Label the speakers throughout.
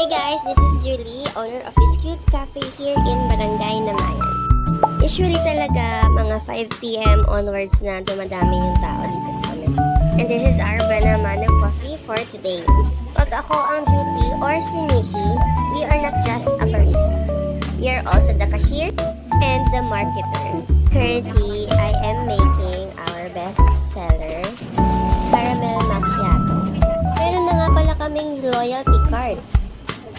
Speaker 1: guys, this is Julie, owner of this cute cafe here in Barangay Namayan. Usually talaga mga 5 p.m. onwards na dumadami yung tao dito sa amin. And this is our Buena Mano coffee for today. Pag ako ang duty or si Nikki, we are not just a barista. We are also the cashier and the marketer. Currently, I am making our best seller, caramel macchiato. Meron na nga pala kaming loyalty card.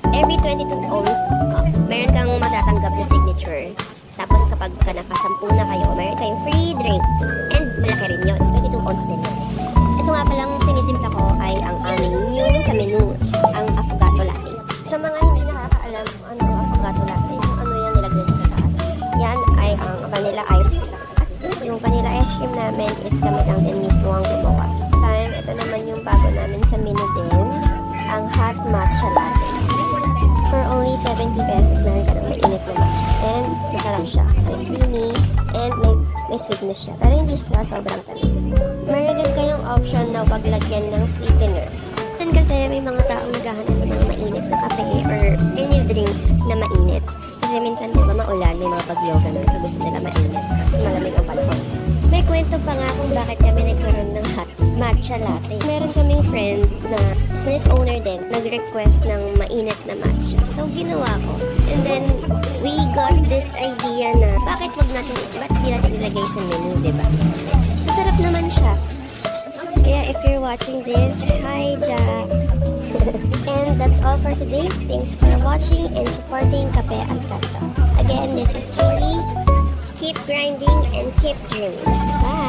Speaker 1: Every 22 ounce cup, meron kang matatanggap na signature. Tapos kapag nakasampu na kayo, meron kayong free drink. And malaki rin yun, 22 ounce din yun. Ito nga palang tinitimpla ko ay ang aming new sa menu, ang affogato latte. Sa mga hindi nakakaalam ano ang affogato latte, ano yung nilagay sa taas. Yan ay ang vanilla ice cream. Yung vanilla ice cream namin is kami lang din mismo ang gumawa. Ito naman yung bago namin sa menu din, ang hot matcha latte. For only 70 pesos, meron ka ng mainit na matcha. And masarap siya kasi creamy and may sweetness siya. Pero hindi siya sobrang tamis. Meron din kayong option na paglagyan ng sweetener. Then kasi may mga taong naghahanap ng mga mainit na kape or any drink na mainit. Kasi minsan diba maulan, may mga bagyo ganun. So gusto nila mainit. Kasi malamig ang panahon. May kwento pa nga kung bakit kami nagkaroon ng hot matcha latte. Meron kaming friend na business owner din, nag-request ng mainit na matcha. So, ginawa ko. And then, we got this idea na ba't di natin ilagay sa menu, diba? Kasi masarap naman siya. Kaya if you're watching this, hi Jack! And that's all for today. Thanks for watching and supporting Kape at Kanto. Again, this is Julie. Keep grinding and keep dreaming. Bye!